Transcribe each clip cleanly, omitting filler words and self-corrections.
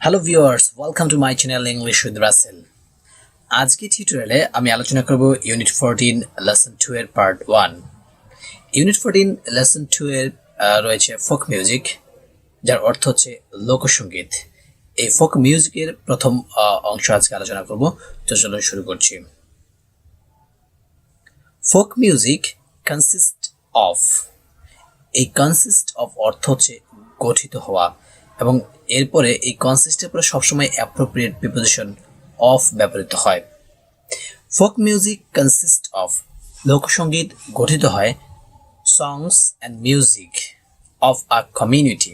Hello viewers, welcome to my channel English with Rasel. আজকে টিউটোরিয়ালে আমি আলোচনা করব ইউনিট 14 লেসন 2 এর পার্ট 1। ইউনিট 14 লেসন 2 এর রয়েছে ফোক মিউজিক, যার অর্থ হচ্ছে লোকসঙ্গীত। এই ফোক মিউজিকের প্রথম অংশ আজকে আলোচনা করব, তো চলুন শুরু করছি। ফোক মিউজিক কনসিস্ট অফ, এই কনসিস্ট অফ অর্থ হচ্ছে গঠিত হওয়া, এবং এরপরে এই কনসিস্টের পরে সবসময় অ্যাপ্রোপ্রিয়েট প্রিপোজিশন অফ ব্যবহৃত হয়। ফোক মিউজিক কনসিস্ট অফ, লোকসঙ্গীত গঠিত হয় সংস and music of a community,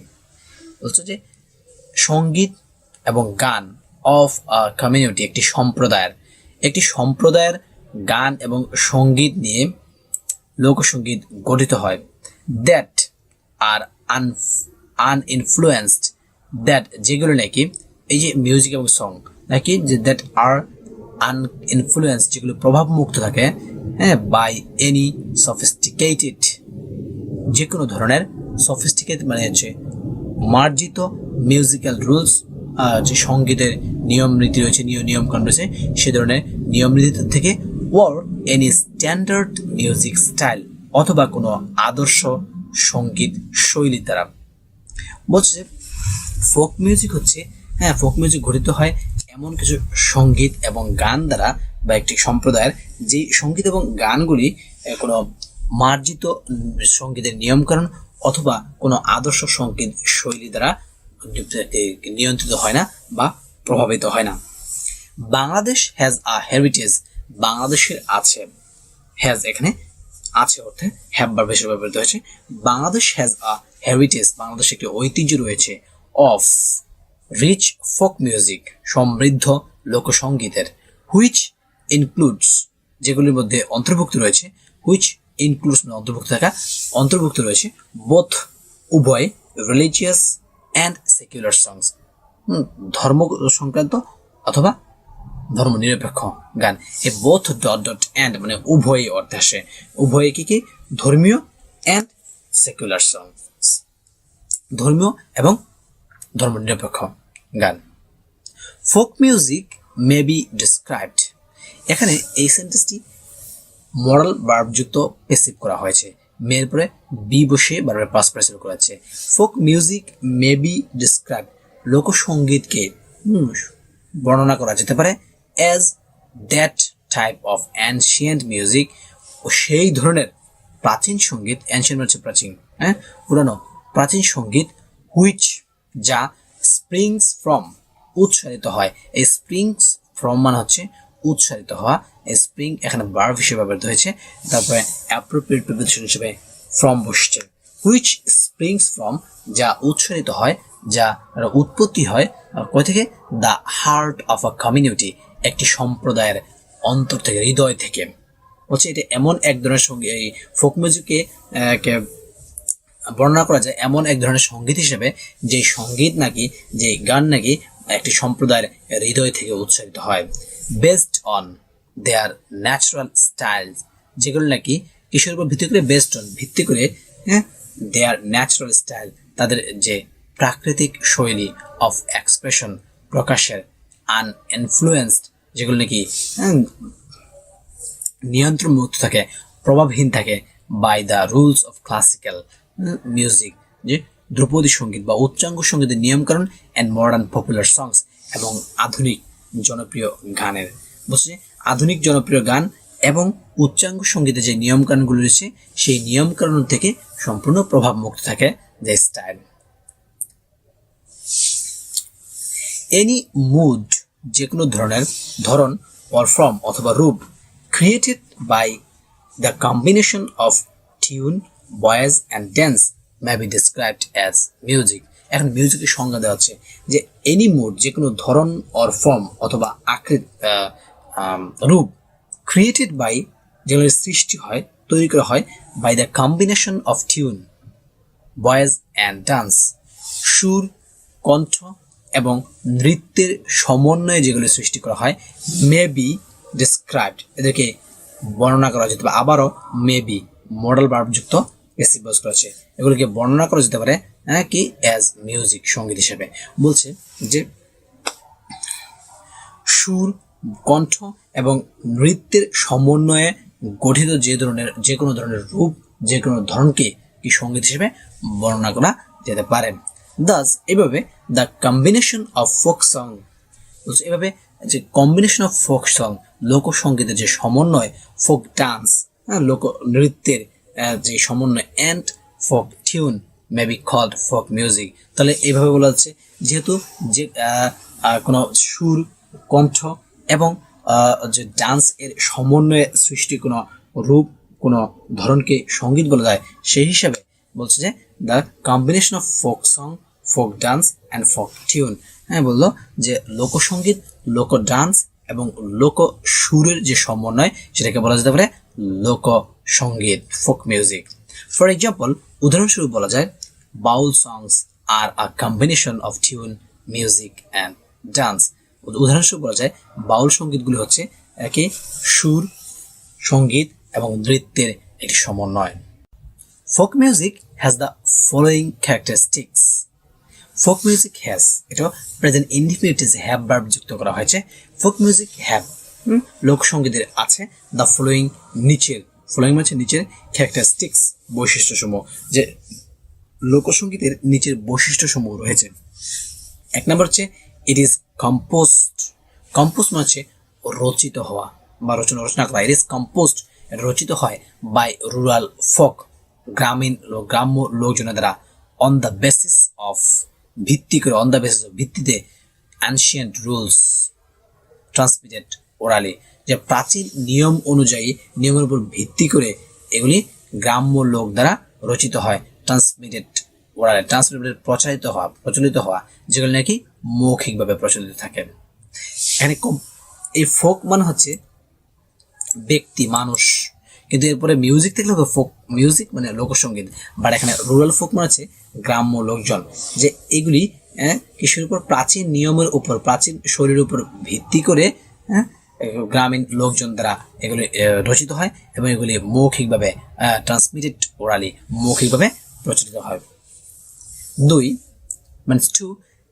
বলছে যে সঙ্গীত এবং গান অফ আ কমিউনিটি, একটি সম্প্রদায়ের গান এবং সঙ্গীত নিয়ে লোকসঙ্গীত গঠিত হয়। দ্যাট আর আনইনফ্লুয়েন্সড, দ্যাট যেগুলো নাকি এই যে মিউজিক এবং সং নাকি যে দ্যাট আর আনইনফ্লুয়েন্স, যেগুলো প্রভাব মুক্ত থাকে, হ্যাঁ, বাই এনি সফিস্টিকেটেড, যে কোনো ধরনের সফিস্টিকেটেড মানে হচ্ছে মার্জিত মিউজিক্যাল রুলস, যে সঙ্গীতের নিয়ম নীতি রয়েছে, নিয়মকানুন রয়েছে, সে ধরনের নিয়ম নীতি থেকে, ওর এনি স্ট্যান্ডার্ড মিউজিক স্টাইল, অথবা কোনো আদর্শ সঙ্গীত শৈলী দ্বারা। বলছে ফোক মিউজিক হচ্ছে, হ্যাঁ, ফোক মিউজিক গঠিত হয় এমন কিছু সঙ্গীত এবং গান দ্বারা, বা একটি সম্প্রদায়ের যে সঙ্গীত এবং গানগুলি কোনো মার্জিত সঙ্গীতের নিয়মকানুন অথবা কোনো আদর্শ সঙ্গীত শৈলী দ্বারা নিয়ন্ত্রিত হয় না বা প্রভাবিত হয় না। বাংলাদেশ হ্যাজ আ হেরিটেজ, বাংলাদেশের আছে, হ্যাজ এখানে আছে অর্থে হ্যাভ ভার্ব হিসেবে ব্যবহৃত হয়েছে। বাংলাদেশ হ্যাজ আ হেরিটেজ, বাংলাদেশে একটি ঐতিহ্য রয়েছে অফ রিচ ফোক মিউজিক, সমৃদ্ধ লোকসঙ্গীতের, হুইচ ইনক্লুডস, যেগুলির মধ্যে অন্তর্ভুক্ত রয়েছে, হুইচ ইনক্লুডস অন্তর্ভুক্ত রয়েছে বোথ, উভয়, রিলিজিয়াস অ্যান্ড সেকুলার সংস, ধর্ম সংক্রান্ত অথবা ধর্ম নিরপেক্ষ গান। এই বোথ ডট ডট অ্যান্ড মানে উভয় অর্থে আসে, উভয়ে কি ধর্মীয় অ্যান্ড সেকুলার সংস, ধর্মীয় এবং ধর্ম নিরপেক্ষ গান। Folk music may be described, এখানে এই সেন্টেন্সটি মডাল ভার্বযুক্ত প্যাসিভ করা হয়েছে, মেয়ের পরে বি বসে বারবার পাস্ট প্রেসিভ করা হচ্ছে। Folk music may be describe, লোকসঙ্গীতকে বর্ণনা করা যেতে পারে as that type of ancient music, ও সেই ধরনের প্রাচীন সঙ্গীত, অ্যানশিয়েন্ট হচ্ছে প্রাচীন, হ্যাঁ, পুরানো প্রাচীন সঙ্গীত, হুইচ যা স্প্রিংস ফ্রম উৎসারিত হয়, এই স্প্রিংস ফ্রম মানে হচ্ছে উৎসারিত হওয়া, এই স্প্রিং এখানে ভার্ব হিসেবে ব্যবহৃত হয়েছে, তারপরে অ্যাপ্রোপ্রিয়েট প্রিপোজিশন হিসেবে ফ্রম বসছে। হুইচ স্প্রিংস ফ্রম, যা উৎসারিত হয়, যা উৎপত্তি হয় কই থেকে, the heart of a community, একটি সম্প্রদায়ের অন্তর থেকে, হৃদয় থেকে। বলছে এটা এমন এক ধরনের সঙ্গীত, এই ফোক মিউজিককে বর্ণনা করা যায় এমন এক ধরনের সঙ্গীত হিসেবে, যে সঙ্গীত নাকি, যে গান নাকি একটি সম্প্রদায়ের হৃদয় থেকে উৎসারিত হয়। Based on their natural style, যেগুলো নাকি কিসের উপর ভিত্তি করে, বেসড অন ভিত্তি করে, হ্যাঁ, দেয়ার ন্যাচারাল স্টাইল, তাদের যে প্রাকৃতিক শৈলী, অফ এক্সপ্রেশন প্রকাশের, আনইনফ্লুয়েন্সড, যেগুলো নাকি নিয়ন্ত্রণ মুক্ত থাকে, প্রভাবহীন থাকে, by the rules of classical music, যে ধ্রুপদী সঙ্গীত বা উচ্চাঙ্গ সঙ্গীতের নিয়মকানুন, অ্যান্ড মডার্ন পপুলার সংস, এবং আধুনিক জনপ্রিয় গানের। বলছে আধুনিক জনপ্রিয় গান এবং উচ্চাঙ্গ সঙ্গীতে যে নিয়মকানুনগুলো রয়েছে, সেই নিয়মকানুন থেকে সম্পূর্ণ প্রভাব মুক্ত থাকে যে স্টাইল। এনি মুড, যে কোনো ধরনের ধরন, অর ফর্ম অথবা রূপ, created by the combination of tune, voice and dance may be described as music. এখন মিউজিকের সংজ্ঞা দেওয়া হচ্ছে যে এনি মুড, যে কোনো ধরন অর ফর্ম অথবা রূপ, ক্রিয়েটেড বাই, যেগুলোর সৃষ্টি হয়, তৈরি করা হয়, by the combination of tune, voice and dance, সুর, কণ্ঠ এবং নৃত্যের সমন্বয়ে যেগুলো সৃষ্টি করা হয়, মে বি ডিসক্রাইবড, এদেরকে বর্ণনা করা যেতে পারে। আবারও মে বি মডাল ভার্বযুক্ত প্যাসিভ ভয়েস করেছে, এগুলোকে বর্ণনা করা যেতে পারে কি, অ্যাজ মিউজিক, সঙ্গীত হিসেবে। বলছে যে সুর, কণ্ঠ এবং নৃত্যের সমন্বয়ে গঠিত যে কোনো ধরনের রূপ, যে কোনো ধরনকে কি সঙ্গীত হিসেবে বর্ণনা করা যেতে পারে। দাস এভাবে the combination of folk song, এভাবে যে কম্বিনেশন অফ ফোক সং, লোকসঙ্গীতের যে সমন্বয়, ফোক ডান্স, লোক নৃত্যের যে সমন্বয়, and folk tune may be called folk music. তাহলে এইভাবে বলা যাচ্ছে যেহেতু যে কোনো সুর, কণ্ঠ এবং যে ডান্স এর সমন্বয়ে সৃষ্টি কোনো রূপ, কোনো ধরনকে সঙ্গীত বলা যায়, সেই হিসাবে বলছে যে the combination of folk song, folk dance and folk tune. হ্যাঁ, বললো যে লোকসঙ্গীত, লোক ডান্স এবং লোক সুরের যে সমন্বয়, সেটাকে বলা যেতে পারে লোকসঙ্গীত, ফোক মিউজিক। ফর এক্সাম্পল, উদাহরণস্বরূপ বলা যায় Baul songs are a combination of tune, music and dance. উদাহরণস্বরূপ বলা যায় বাউল সঙ্গীতগুলি হচ্ছে একে সুর, সঙ্গীত এবং নৃত্যের একটি সমন্বয়। Folk music has the following characteristics. Folk music has, এটা প্রেজেন্ট ইনডিফিনিটিভ হ্যাভ ভার্ব যুক্ত করা হয়েছে। ফোক মিউজিক হ্যাভ, লোকসঙ্গীতের আছে দ্য ফলোয়িং, নিচের, ফলোয়িং মানে নিচের, ক্যারেক্টারিস্টিক্স, বৈশিষ্ট্যসমূহ, যে লোকসঙ্গীতের নিচের বৈশিষ্ট্যসমূহ রয়েছে। এক নম্বর হচ্ছে ইট ইজ কম্পোজড। কম্পোজ মানে হচ্ছে রচিত হওয়া বা রচনা করা। ইট ইজ কম্পোজড, রচিত হয় বাই রুরাল ফোক, গ্রাম্য লোকজনের দ্বারা, অন দ্য বেসিস অফ, ভিত্তি করে, অন দ্য বেসিস অফ, ভিত্তিতে, অ্যানশিয়েন্ট রুলস ট্রান্সমিটেড ওরালি, যে প্রাচীন নিয়ম অনুযায়ী, নিয়মের উপর ভিত্তি করে এগুলি গ্রাম্য লোক দ্বারা রচিত হয়। ট্রান্সমিটেড ওরালি, ট্রান্সমিটেড প্রচলিত হওয়া, যেগুলো নাকি মৌখিকভাবে প্রচলিত থাকে। এখানে এই ফোক মানে হচ্ছে ব্যক্তি, মানুষ, কিন্তু এরপরে মিউজিক থাকলে ফোক মিউজিক মানে লোকসঙ্গীত, বাট এখানে রুরাল ফোক মানে হচ্ছে গ্রাম্য লোকজন, যে এগুলি কিসের উপর, প্রাচীন নিয়মের উপর, প্রাচীন শৈলীর উপর ভিত্তি করে গ্রামীণ লোকজন দ্বারা এগুলি রচিত হয় এবং এগুলি মৌখিকভাবে ট্রান্সমিটেড ওরালি, মৌখিকভাবে প্রচলিত হয়। 2 means 2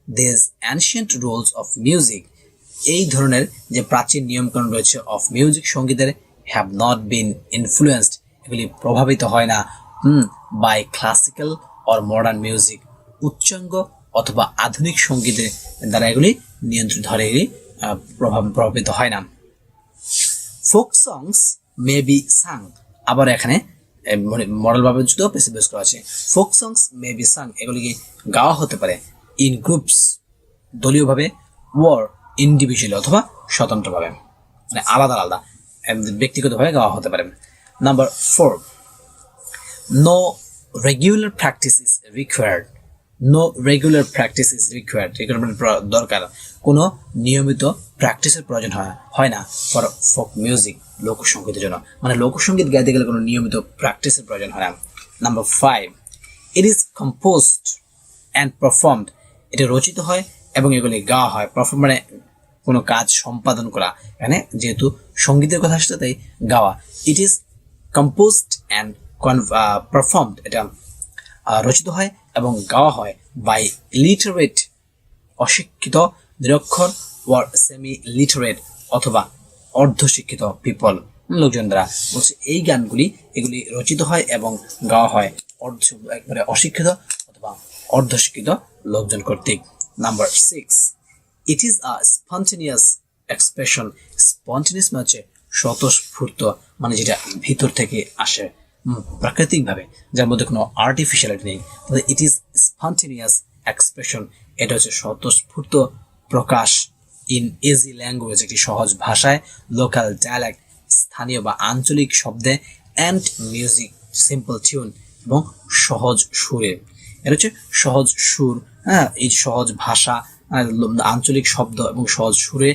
these ancient rules of music, এই ধরনের যে প্রাচীন নিয়মকানুন রয়েছে অফ মিউজিক, সঙ্গীতের, হ্যাভ নট বিন ইনফ্লুয়েন্সড, এগুলি প্রভাবিত হয় না by classical or modern music, উচ্চাঙ্গ অথবা আধুনিক সঙ্গীতের দ্বারা এগুলি নিয়ন্ত্রিত ধরে, এগুলি প্রভাবিত হয় না। Folk songs may be sung, আবার এখানে মডেল ভাবে যুক্ত প্যাসিভ ভয়েস করা আছে। Folk songs may be sung, এগুলিকে গাওয়া হতে পারে ইন গ্রুপস, দলীয়ভাবে, ওর ইন্ডিভিজুয়ালি, অথবা স্বতন্ত্রভাবে, মানে আলাদা আলাদা ব্যক্তিগতভাবে গাওয়া হতে পারে। Number 4, no regular practice is required. No regular practice is required, দরকার, কোনো নিয়মিত প্র্যাকটিসের প্রয়োজন হয় না ফর ফোক মিউজিক, লোকসঙ্গীতের জন্য, মানে লোকসঙ্গীত গাইতে গেলে কোনো নিয়মিত প্র্যাকটিসের প্রয়োজন হয় না। Number 5, it is composed and performed, এটা রচিত হয় এবং এগুলি গাওয়া হয়। পারফর্ম মানে কোনো কাজ সম্পাদন করা, এখানে যেহেতু সঙ্গীতের কথা আসছে তাই গাওয়া। It is composed and performed, এটা রচিত হয় এবং গাওয়া হয় বাই লিটারেট, অশিক্ষিত, নিরক্ষর, ওয়ার সেমি লিটারেট অথবা অর্ধশিক্ষিত পিপল, লোকজন দ্বারা। বলছে এই গানগুলি, এগুলি রচিত হয় এবং গাওয়া হয় একবারে অশিক্ষিত অথবা অর্ধশিক্ষিত লোকজন কর্তৃক। Number 6, it is a spontaneous expression. Spontaneous মানে হচ্ছে স্বতঃস্ফূর্ত, মানে যেটা ভিতর থেকে আসে প্রাকৃতিকভাবে, যার মধ্যে কোনো আর্টিফিশিয়ালিটি নেই। তাহলে ইট ইজ স্পন্টেনিয়াস এক্সপ্রেশন, এটা হচ্ছে স্বতঃস্ফূর্ত প্রকাশ, ইন ইজি ল্যাঙ্গুয়েজ, একটি সহজ ভাষায়, লোকাল ডায়ালেক্ট, স্থানীয় বা আঞ্চলিক শব্দে, অ্যান্ড মিউজিক, সিম্পল টিউন, এবং সহজ সুরে। এটা হচ্ছে সহজ সুর, এই সহজ ভাষা, আঞ্চলিক শব্দ এবং সহজ সুরে,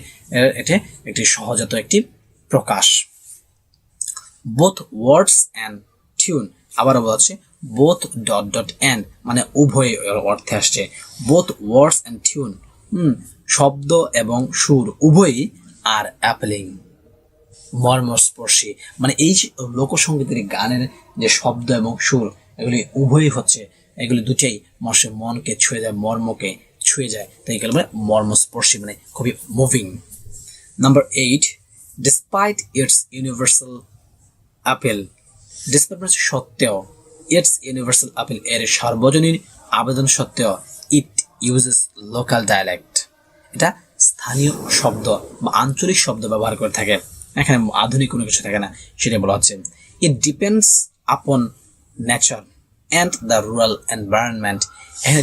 এটা একটি সহজাত একটি প্রকাশ। বোথ ওয়ার্ডস অ্যান্ড টিউন, আবার বলা হচ্ছে বোথ ডট ডট অ্যান্ড, মানে উভয় অর্থে আসছে। বোথ ওয়ার্ডস অ্যান্ড টিউন, শব্দ এবং সুর উভয়ই, আর অ্যাপেলিং, মর্মস্পর্শী, মানে এই লোকসঙ্গীতের গানের যে শব্দ এবং সুর, এগুলি উভয়ই হচ্ছে, এগুলি দুটাই মানুষের মনকে ছুঁয়ে যায়, মর্মকে ছুঁয়ে যায়, তাই এগুলো মানে মর্মস্পর্শী, মানে খুবই moving. Number 8, despite its universal appeal, despite মানে সত্ত্বেও, its universal appeal এর সার্বজনীন আবেদন সত্ত্বেও, it uses local dialect, এটা স্থানীয় শব্দ বা আঞ্চলিক শব্দ ব্যবহার করে থাকে, এখানে আধুনিক কোনো কিছু থাকে না, সেটা বলা হচ্ছে। It depends upon nature and the rural environment, এখানে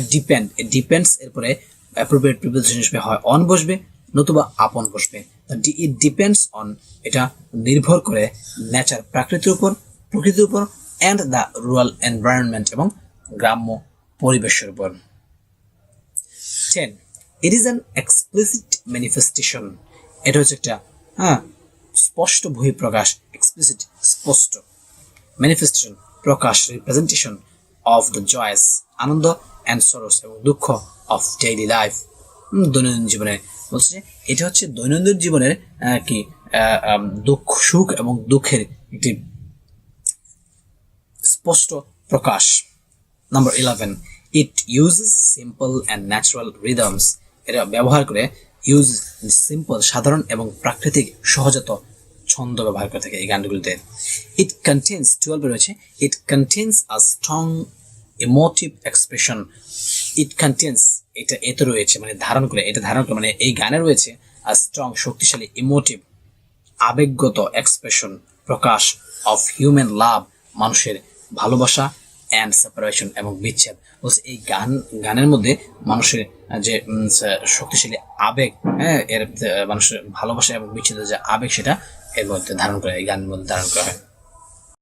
depends এরপরে অ্যাপ্রোপ্রিয়েট প্রিপোজিশন হিসেবে হয় অন বসবে নতুবা আপন বসবে। ইট ডিপেন্ডস অন, এটা নির্ভর করে নেচার প্রকৃতির উপর অ্যান্ড দ্য রুরাল এনভায়রনমেন্ট এবং গ্রাম্য পরিবেশের উপর। 10, it is an explicit manifestation, এটা হচ্ছে একটা স্পষ্ট বহিঃপ্রকাশ, এক্সপ্লিসিট স্পষ্ট, ম্যানিফেস্টেশন প্রকাশ, রিপ্রেজেন্টেশন অফ দ্য জয়স আনন্দ অ্যান্ড সরোস এবং দুঃখ অফ ডেইলি লাইফ দৈনন্দিন জীবনে। বলছে যে এটা হচ্ছে দৈনন্দিন জীবনের কি দুঃখ, সুখ এবং দুঃখের একটি স্পষ্ট প্রকাশ। Number 11, it uses simple and natural rhythms, এটা ব্যবহার করে ইউজ সিম্পল সাধারণ এবং প্রাকৃতিক সহজাত ছন্দ ব্যবহার করে থাকে এই গানগুলিতে। ইট কন্টেন্স 12 রয়েছে, it contains a strong emotive expression, it contains এটা এতে রয়েছে মানে ধারণ করে মানে এই গানে রয়েছে আ স্ট্রং শক্তিশালী ইমোটিভ আবেগগত এক্সপ্রেশন প্রকাশ অফ হিউম্যান লাভ মানুষের ভালোবাসা অ্যান্ড সেপারেশন এবং বিচ্ছেদ। বলছে এই গানের মধ্যে মানুষের যে শক্তিশালী আবেগ, এর মানুষের ভালোবাসা এবং বিচ্ছেদের যে আবেগ সেটা এর মধ্যে ধারণ করে, এই গানের মধ্যে ধারণ করা হয়।